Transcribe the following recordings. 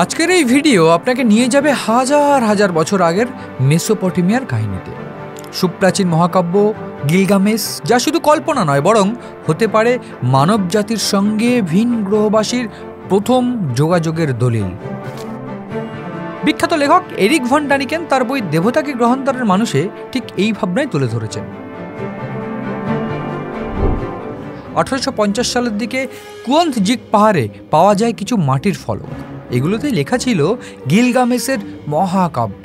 আজকের এই ভিডিও আপনাকে নিয়ে যাবে হাজার হাজার বছর আগের মেসোপটেমিয়ার কাহিনীতে। সুপ্রাচীন মহাকাব্য গিলগামেশ, যা শুধু কল্পনা নয় বরং হতে পারে মানব জাতির সঙ্গে ভিন গ্রহবাসীর প্রথম যোগাযোগের দলিল। বিখ্যাত লেখক এরিক ভন ডানিকেন তার বই দেবতাকে গ্রহান্তরের মানুষে ঠিক এই ভাবনায় তুলে ধরেছেন। 1850 সালের দিকে কুয়ন্থজিক পাহাড়ে পাওয়া যায় কিছু মাটির ফলক। এগুলোতে লেখা ছিল গিলগামেশের মহাকাব্য।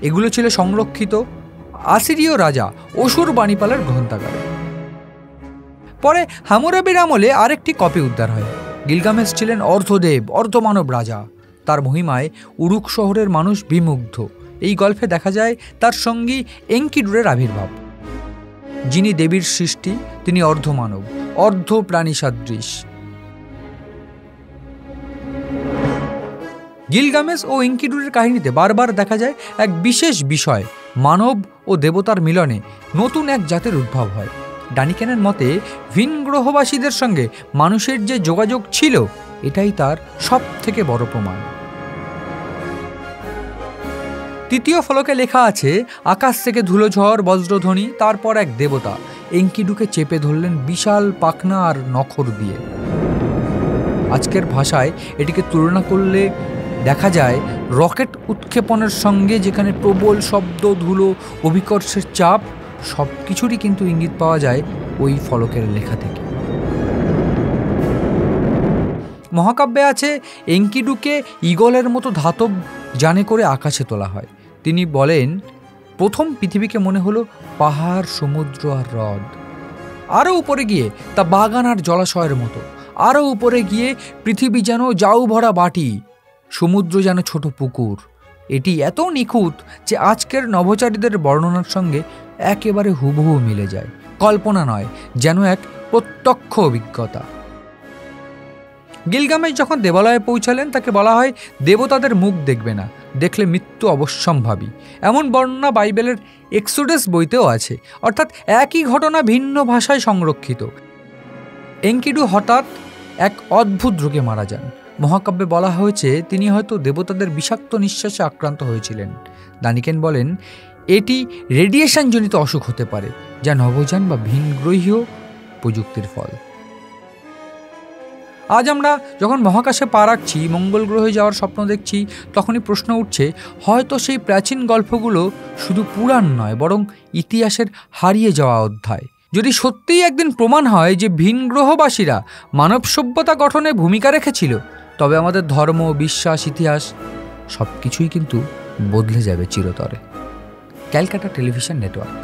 এগুলো ছিল সংরক্ষিত আসিরীয় রাজা অসুর বাণীপালের গ্রন্থাগারে। পরে হামুরাবির আমলে আরেকটি কপি উদ্ধার হয়। গিলগামেশ ছিলেন অর্ধদেব, অর্ধমানব রাজা। তার মহিমায় উরুক শহরের মানুষ বিমুগ্ধ। এই গল্পে দেখা যায় তার সঙ্গী এনকিডুরের আবির্ভাব। যিনি দেবীর সৃষ্টি, তিনি অর্ধমানব, অর্ধ প্রাণী সাদৃশ। গিলগামেশ ও এনকিডুরের কাহিনীতে বারবার দেখা যায় এক বিশেষ বিষয়, মানব ও দেবতার মিলনে নতুন এক জাতের উদ্ভব হয়। ডানিকেনের মতে ভিন গ্রহবাসীদের সঙ্গে মানুষের যে যোগাযোগ ছিল, এটাই তার সব থেকে বড় প্রমাণ। তৃতীয় ফলকে লেখা আছে, আকাশ থেকে ধুলোঝড় বজ্রধ্বনি, তারপর এক দেবতা এনকিডুকে চেপে ধরলেন বিশাল পাখনা আর নখর দিয়ে। আজকের ভাষায় এটিকে তুলনা করলে দেখা যায় রকেট উৎক্ষেপণের সঙ্গে, যেখানে প্রবল শব্দ, ধুলো, অভিকর্ষের চাপ, সব কিছুরই কিন্তু ইঙ্গিত পাওয়া যায় ওই ফলকের লেখা থেকে। মহাকাব্যে আছে এনকিডুকে ঈগলের মতো ধাতব যানে করে আকাশে তোলা হয়। তিনি বলেন, প্রথম পৃথিবীকে মনে হলো পাহাড়, সমুদ্র আর হ্রদ। আরও উপরে গিয়ে তা বাগান আর জলাশয়ের মতো। আরও উপরে গিয়ে পৃথিবী যেন জাউ ভরা বাটি, সমুদ্র যেন ছোট পুকুর। এটি এত নিখুঁত যে আজকের নভোচারীদের বর্ণনার সঙ্গে একেবারে হুবহু মিলে যায়। কল্পনা নয়, যেন এক প্রত্যক্ষ অভিজ্ঞতা। গিলগামেশ যখন দেবালয়ে পৌঁছালেন, তাকে বলা হয় দেবতাদের মুখ দেখবে না, দেখলে মৃত্যু অবশ্যম্ভাবী। এমন বর্ণনা বাইবেলের এক্সোডাস বইতেও আছে। অর্থাৎ একই ঘটনা ভিন্ন ভাষায় সংরক্ষিত। এনকিডু হঠাৎ এক অদ্ভুত রোগে মারা যান। মহাকাব্যে বলা হয়েছে তিনি হয়তো দেবতাদের বিষাক্ত নিঃশ্বাসে আক্রান্ত হয়েছিলেন। ডানিকেন বলেন, এটি রেডিয়েশনজনিত অসুখ হতে পারে, যা নভোযান বা ভিনগ্রহীয় প্রযুক্তির ফল। আজ আমরা যখন মহাকাশে পা রাখছি, মঙ্গল গ্রহে যাওয়ার স্বপ্ন দেখছি, তখনই প্রশ্ন উঠছে, হয়তো সেই প্রাচীন গল্পগুলো শুধু পুরাণ নয়, বরং ইতিহাসের হারিয়ে যাওয়া অধ্যায়। যদি সত্যিই একদিন প্রমাণ হয় যে ভিন গ্রহবাসীরা মানব সভ্যতা গঠনে ভূমিকা রেখেছিল, তবে আমাদের ধর্ম, বিশ্বাস, ইতিহাস সব কিছুই কিন্তু বদলে যাবে চিরতরে। Calcutta television network.